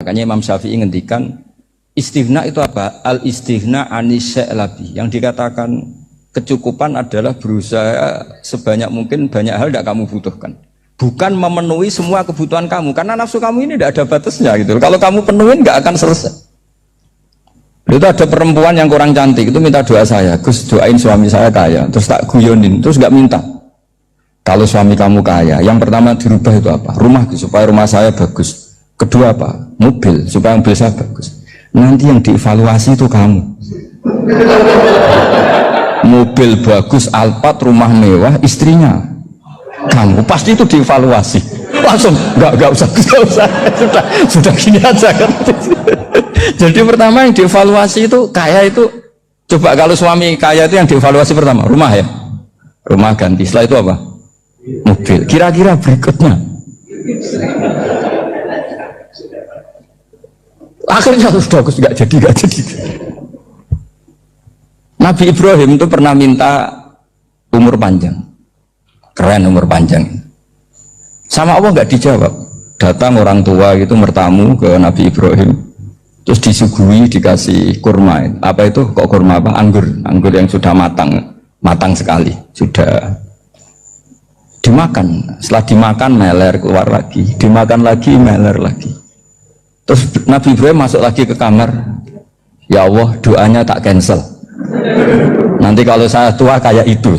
Makanya Imam Syafi'i ngendikan istighna itu apa? Al istighna anis sya'labi. Yang dikatakan kecukupan adalah berusaha sebanyak mungkin banyak hal tidak kamu butuhkan. Bukan memenuhi semua kebutuhan kamu, karena nafsu kamu ini tidak ada batasnya gitu. Kalau kamu penuhin nggak akan selesai. Itu ada perempuan yang kurang cantik itu minta doa saya, Gus doain suami saya kaya, terus tak guyonin, terus nggak minta. Kalau suami kamu kaya, yang pertama dirubah itu apa? Rumah supaya rumah saya bagus. Kedua apa? Mobil supaya mobil saya bagus. Nanti yang dievaluasi itu kamu. Mobil bagus, Alphard, rumah mewah, istrinya kamu, pasti itu dievaluasi. Langsung nggak usah sudah gini aja kan. Jadi pertama yang dievaluasi itu kaya itu, coba kalau suami kaya itu yang dievaluasi pertama rumah ya, rumah ganti, setelah itu apa? Mobil. Kira-kira berikutnya akhirnya sudah nggak jadi. Nabi Ibrahim itu pernah minta umur panjang, keren umur panjang, sama Allah nggak dijawab. Datang orang tua itu bertamu ke Nabi Ibrahim, terus disuguhi dikasih kurma. Apa itu kok kurma apa? Anggur yang sudah matang sekali, sudah dimakan. Setelah dimakan meler keluar lagi, dimakan lagi meler lagi. Terus Nabi Ibrahim masuk lagi ke kamar, ya Allah doanya tak cancel. Nanti kalau saya tua kayak itu.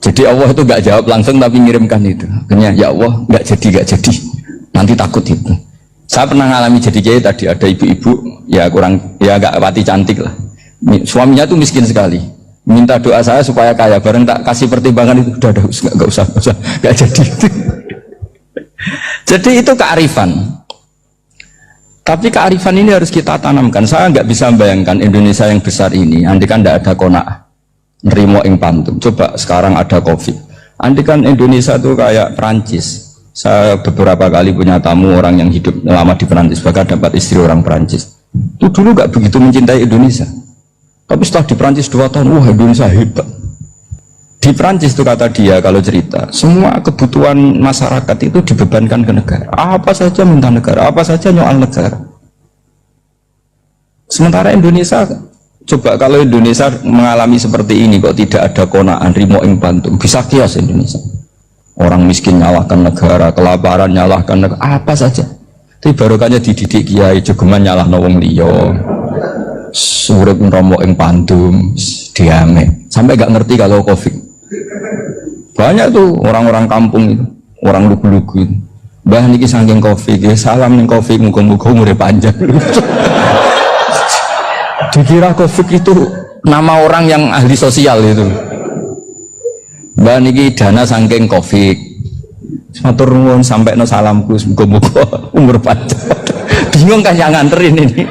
Jadi Allah itu nggak jawab langsung tapi ngirimkan itu. Akhirnya ya Allah nggak jadi. Nanti takut itu. Saya pernah ngalami jadi kiai tadi, ada ibu-ibu ya kurang ya nggak pati cantik lah. Suaminya tuh miskin sekali. Minta doa saya supaya kaya. Bareng tak kasih pertimbangan itu udah nggak usah nggak jadi. Jadi itu kearifan. Tapi kearifan ini harus kita tanamkan. Saya nggak bisa membayangkan Indonesia yang besar ini, andai kan tidak ada kona'ah, nerimo ing pantum. Coba sekarang ada COVID. Andai kan Indonesia itu kayak Perancis. Saya beberapa kali punya tamu orang yang hidup lama di Perancis, bahkan dapat istri orang Perancis. Itu dulu nggak begitu mencintai Indonesia. Tapi setelah di Perancis 2 tahun, wah Indonesia hebat. Di Perancis itu kata dia kalau cerita, semua kebutuhan masyarakat itu dibebankan ke negara. Apa saja minta negara, apa saja nyoal negara. Sementara Indonesia, coba kalau Indonesia mengalami seperti ini kok tidak ada konaan, rimo ing pantum, bisa kias Indonesia. Orang miskin nyalahkan negara, kelaparan nyalahkan negara, apa saja. Tapi barokahnya dididik kiai, jogeman nyalahno wong liya. Surip romo ing pantum, diame. Sampai gak ngerti kalau Covid. Banyak tuh orang-orang kampung itu, orang lugu-lugu itu. Mbah niki saking Covid, ya salam ning Covid, muga-muga umure panjang. Dikira Covid itu nama orang yang ahli sosial itu. Mbah niki dana saking Covid. Matur nuwun sampekno salamku, muga-muga umur panjang. Bingung kan yang nganterin ini.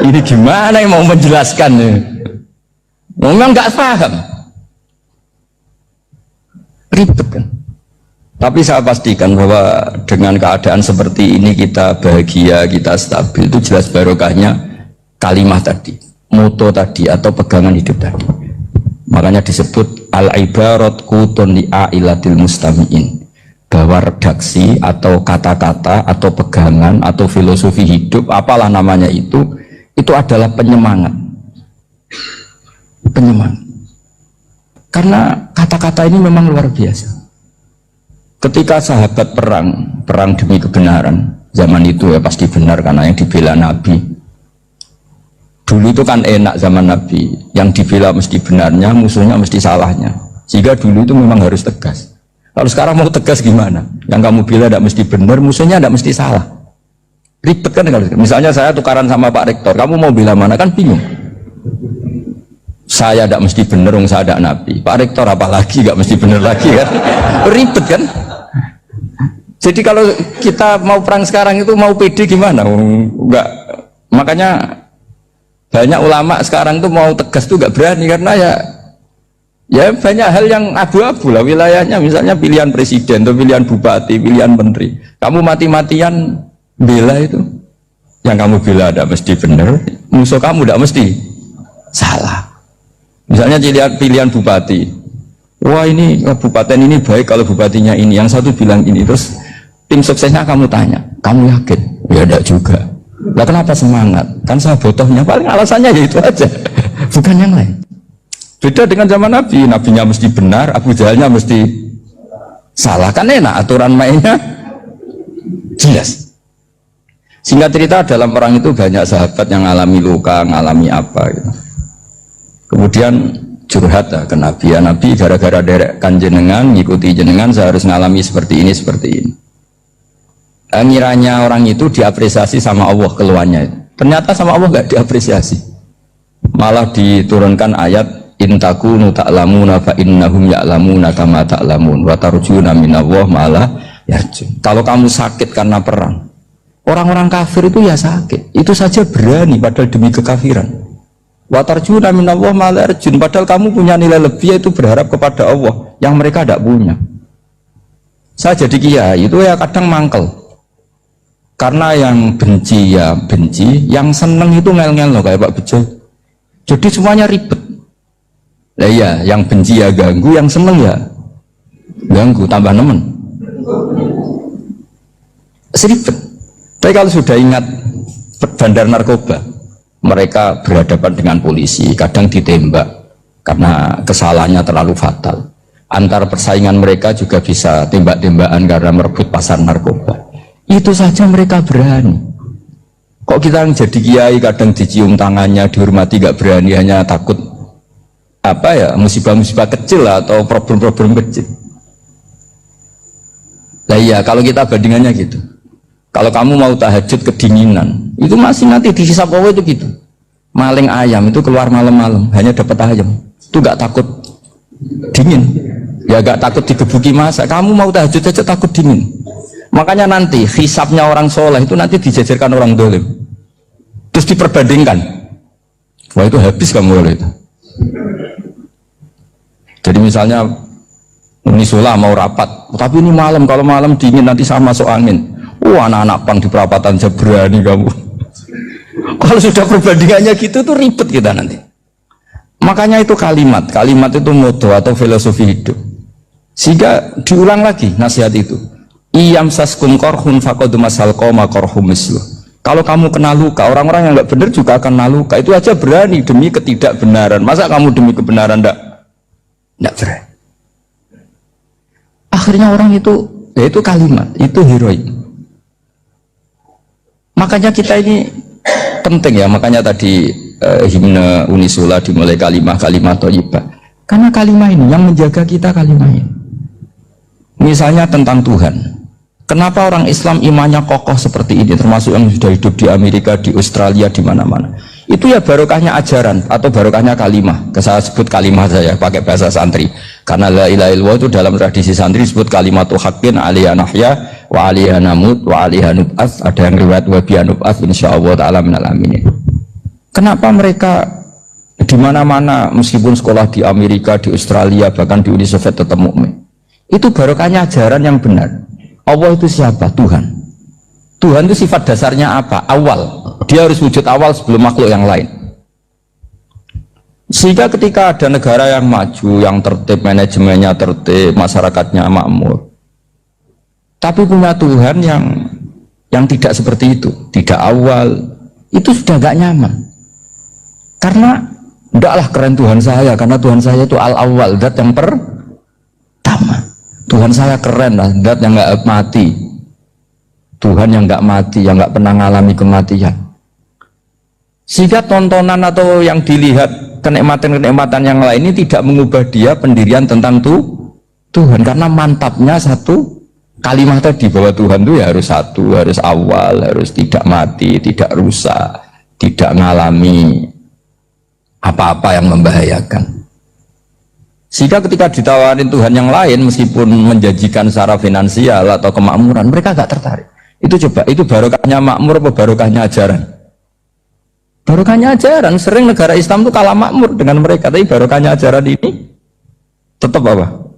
Ini gimana yang mau menjelaskan ya? Memang nggak paham. Ribet kan. Tapi saya pastikan bahwa dengan keadaan seperti ini kita bahagia, kita stabil, itu jelas barokahnya kalimat tadi, moto tadi atau pegangan hidup tadi. Makanya disebut al-ibarat qutun li'ailatil mustami'in, bahwa redaksi atau kata-kata atau pegangan atau filosofi hidup apalah namanya itu adalah penyemangat. Karena kata-kata ini memang luar biasa. Ketika sahabat perang demi kebenaran, zaman itu ya pasti benar karena yang dibela Nabi. Dulu itu kan enak zaman Nabi, yang dibela mesti benarnya, musuhnya mesti salahnya. Sehingga dulu itu memang harus tegas. Kalau sekarang mau tegas gimana? Yang kamu bela tidak mesti benar, musuhnya tidak mesti salah. Ribet kan kalau misalnya saya tukaran sama Pak Rektor, kamu mau bela mana kan bingung. Saya tidak mesti benar, saya tidak Nabi. Pak Rektor apalagi nggak mesti benar lagi kan? Ribet kan? Jadi kalau kita mau perang sekarang itu mau pede gimana? Enggak. Makanya banyak ulama sekarang tuh mau tegas tuh nggak berani karena ya banyak hal yang abu-abu lah wilayahnya. Misalnya pilihan presiden atau pilihan bupati, pilihan menteri. Kamu mati-matian bela itu, yang kamu bela tidak mesti benar, musuh kamu tidak mesti salah. Misalnya pilihan bupati, wah ini kabupaten ini baik kalau bupatinya ini, yang satu bilang ini, terus tim suksesnya kamu tanya, kamu yakin? Ya enggak juga. Lah kenapa semangat? Kan saya botohnya, paling alasannya ya itu aja, bukan yang lain. Beda dengan zaman Nabi, Nabinya mesti benar, Abu Jahalnya mesti salah. Kan enak, aturan mainnya jelas. Singkat cerita, dalam perang itu banyak sahabat yang ngalami luka, ngalami apa gitu. Kemudian curhat ke Nabi, ya Nabi gara-gara derekkan jenengan, ngikuti jenengan, saya harus ngalami seperti ini, seperti ini. Ngiranya orang itu diapresiasi sama Allah keluarnya itu. Ternyata sama Allah nggak diapresiasi. Malah diturunkan ayat in takunu ta'lamuna fa innahum ya'lamuna kama ta'lamun wa tarjuna minallah ma'ala yarjun. Kalau kamu sakit karena perang, orang-orang kafir itu ya sakit, itu saja berani padahal demi kekafiran. Wa tarjuna minallah ma'ala yarjun, padahal kamu punya nilai lebih, yaitu berharap kepada Allah yang mereka tidak punya. Saya jadi kiai itu ya kadang mangkel. Karena yang benci ya benci, yang seneng itu ngel-ngel loh kayak Pak Bejo. Jadi semuanya ribet. Nah iya, yang benci ya ganggu, yang seneng ya ganggu, tambah nemen. Seribet. Tapi kalau sudah ingat bandar narkoba, mereka berhadapan dengan polisi, kadang ditembak karena kesalahannya terlalu fatal. Antar persaingan mereka juga bisa tembak-tembakan karena merebut pasar narkoba. Itu saja mereka berani. Kok kita yang jadi kiai kadang dicium tangannya, dihormati gak berani, hanya takut apa ya, musibah-musibah kecil lah, atau problem-problem kecil. Nah iya, kalau kita bandingannya gitu. Kalau kamu mau tahajud kedinginan, itu masih nanti dihisab Allah itu gitu. Maling ayam itu keluar malam-malam, hanya dapat ayam. Itu gak takut dingin. Ya gak takut digebuki masa. Kamu mau tahajud aja takut dingin. Makanya nanti hisabnya orang soleh itu nanti dijajarkan orang dolim, terus diperbandingkan. Wah itu habis kamu oleh itu. Jadi misalnya Unisula mau rapat, tapi ini malam, kalau malam dingin nanti sama masuk angin. Anak-anak pang di perapatan aja berani kamu. Kalau sudah perbandingannya gitu tuh ribet kita nanti. Makanya itu kalimat itu motto atau filosofi hidup. Sehingga diulang lagi nasihat itu. Iyam saskum korhun fakodu masal koma korhum mislu. Kalau kamu kena luka, orang-orang yang nggak benar juga akan kena luka. Itu aja berani demi ketidakbenaran. Masa kamu demi kebenaran nggak berani? Akhirnya orang itu, ya itu kalimat, itu heroik. Makanya kita ini penting ya. Makanya tadi himne Unisula dimulai kalimat thayyibah. Karena kalimat ini yang menjaga kita, kalimat ini. Misalnya tentang Tuhan. Kenapa orang Islam imannya kokoh seperti ini, termasuk yang sudah hidup di Amerika, di Australia, di mana-mana? Itu ya barokahnya ajaran atau barokahnya kalimah. Saya sebut kalimah saya pakai bahasa santri. Karena la ilaha illallah itu dalam tradisi santri disebut kalimatu haqqin alaiha nahya wa alaiha namut wa alaiha nub'ats. Ada yang riwayat wa biha nub'ats insyaallah taala minal aminin. Kenapa mereka di mana-mana meskipun sekolah di Amerika, di Australia, bahkan di Uni Soviet tetap mukmin? Itu barokahnya ajaran yang benar. Allah itu siapa? Tuhan. Tuhan itu sifat dasarnya apa? Awal. Dia harus wujud awal sebelum makhluk yang lain. Sehingga ketika ada negara yang maju, yang tertib, manajemennya tertib, masyarakatnya makmur, tapi punya Tuhan yang tidak seperti itu, tidak awal, itu sudah gak nyaman. Karena ndaklah keren Tuhan saya, karena Tuhan saya itu al-awwal, zat yang pertama. Tuhan saya keren lah, zat yang nggak mati, Tuhan yang nggak mati, yang nggak pernah mengalami kematian. Sehingga tontonan atau yang dilihat kenikmatan-kenikmatan yang lain ini tidak mengubah dia pendirian tentang Tuhan, karena mantapnya satu kalimat tadi bahwa Tuhan itu ya harus satu, harus awal, harus tidak mati, tidak rusak, tidak mengalami apa-apa yang membahayakan. Sehingga ketika ditawarin Tuhan yang lain, meskipun menjanjikan secara finansial atau kemakmuran, mereka gak tertarik. Itu coba, itu barokahnya makmur apa barokahnya ajaran? Barokahnya ajaran. Sering negara Islam itu kalah makmur dengan mereka, tapi barokahnya ajaran ini tetap apa?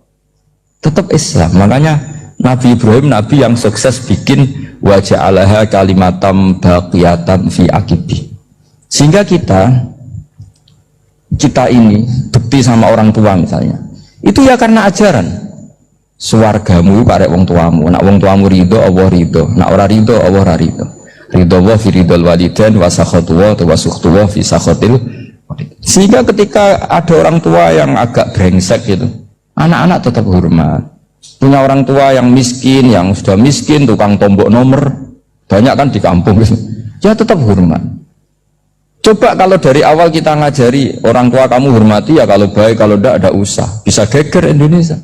Tetap Islam. Makanya Nabi Ibrahim, Nabi yang sukses bikin waja'alaha kalimatam baqiyatan fi aqibi. Sehingga kita ini bekti sama orang tua misalnya, itu ya karena ajaran. Suwargamu parek wong tuamu. Nak wong tuamu ridho, Allah ridho. Nak ora ridho, Allah ora ridho. Ridho wa fi ridhol walidain wa sakhatu wa sukhtu wa fi sakhatil. Sehingga ketika ada orang tua yang agak brengsek gitu, anak-anak tetap hormat. Punya orang tua yang miskin, yang sudah miskin, tukang tombok nomor, banyak kan di kampung gitu. Ya tetap hormat. Coba kalau dari awal kita ngajari orang tua kamu hormati ya, kalau baik, kalau tidak ada usah. Bisa geger Indonesia.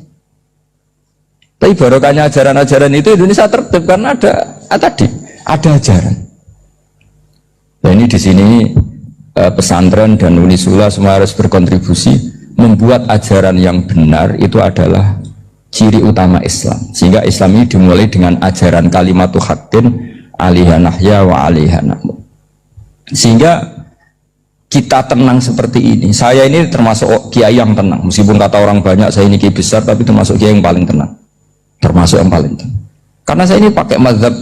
Tapi barokahnya ajaran-ajaran itu Indonesia tertib karena ada ajaran. Nah ini di sini pesantren dan Unisula semua harus berkontribusi membuat ajaran yang benar itu adalah ciri utama Islam. Sehingga Islam ini dimulai dengan ajaran kalimatu haqqin alaiha nahya wa alaiha namut. Sehingga kita tenang seperti ini. Saya ini termasuk kiai yang tenang. Meskipun kata orang banyak saya ini kiai besar, tapi termasuk kiai yang paling tenang. Termasuk yang paling tenang. Karena saya ini pakai mazhab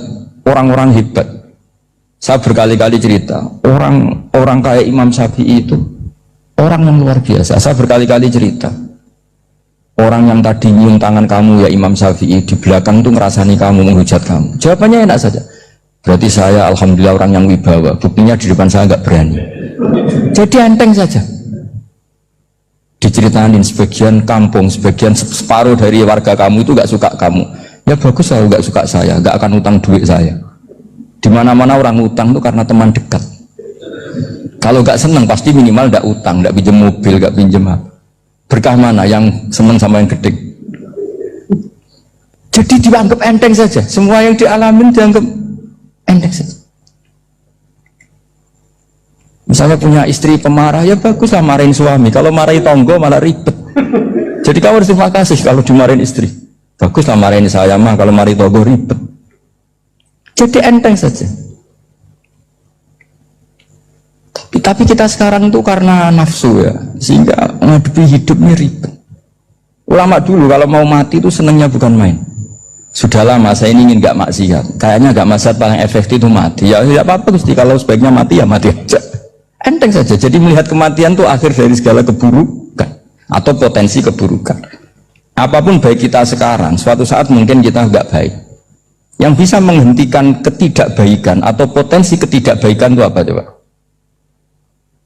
orang-orang hebat. Saya berkali-kali cerita, orang kayak Imam Syafi'i itu orang yang luar biasa. Saya berkali-kali cerita, orang yang tadi nyium tangan kamu ya Imam Syafi'i, di belakang tuh ngerasani kamu, menghujat kamu. Jawabannya enak saja. Berarti saya alhamdulillah orang yang wibawa. Buktinya di depan saya nggak berani. Jadi enteng saja. Diceritain sebagian kampung, sebagian separuh dari warga kamu itu nggak suka kamu. Ya bagus, saya nggak suka saya, nggak akan utang duit saya. Di mana-mana orang utang itu karena teman dekat. Kalau nggak seneng pasti minimal nggak utang, nggak pinjam mobil, nggak pinjam apa. Berkah mana yang seneng sama yang gede? Jadi dianggap enteng saja. Semua yang dialamin dianggap enteng saja. Misalnya punya istri pemarah, ya baguslah marahin suami. Kalau marahin tonggo malah ribet. Jadi kamu harus terima kasih kalau dimarahin istri. Baguslah marahin saya mah, kalau marahin tonggo ribet. Jadi enteng saja. Tapi kita sekarang itu karena nafsu ya, sehingga menghadapi hidupnya ribet. Ulama dulu kalau mau mati itu senangnya bukan main. Sudah lama saya ini ingin gak maksiat. Kayaknya gak maksiat paling efektif itu mati. Ya tidak apa-apa Gusti, kalau sebaiknya mati ya mati aja. Enteng saja. Jadi melihat kematian itu akhir dari segala keburukan atau potensi keburukan. Apapun baik kita sekarang, suatu saat mungkin kita nggak baik. Yang bisa menghentikan ketidakbaikan atau potensi ketidakbaikan itu apa coba?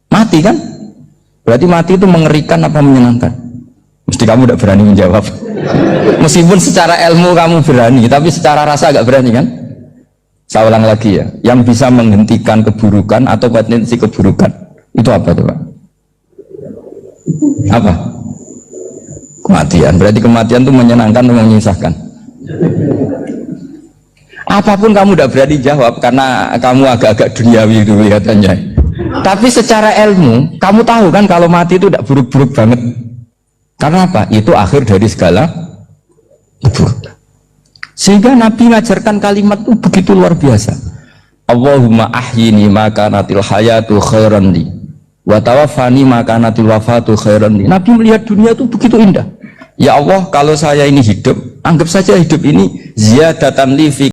Mati kan? Berarti mati itu mengerikan apa menyenangkan? Mesti kamu tidak berani menjawab. Meskipun secara ilmu kamu berani, tapi secara rasa agak berani kan? Saya ulang lagi ya, yang bisa menghentikan keburukan atau potensi keburukan itu apa tuh Pak? Apa? Kematian. Berarti kematian itu menyenangkan atau menyusahkan? Apapun kamu tidak berani jawab karena kamu agak-agak duniawi itu kelihatannya. Tapi secara ilmu kamu tahu kan kalau mati itu tidak buruk-buruk banget. Karena apa? Itu akhir dari segala keburukan. Sehingga Nabi mengajarkan kalimat itu begitu luar biasa. Allahumma ahyini maka natil hayatu khairan li wa tawaffani maka natil wafatu khairan li. Nabi melihat dunia itu begitu indah. Ya Allah, kalau saya ini hidup, anggap saja hidup ini ziyadatan li fi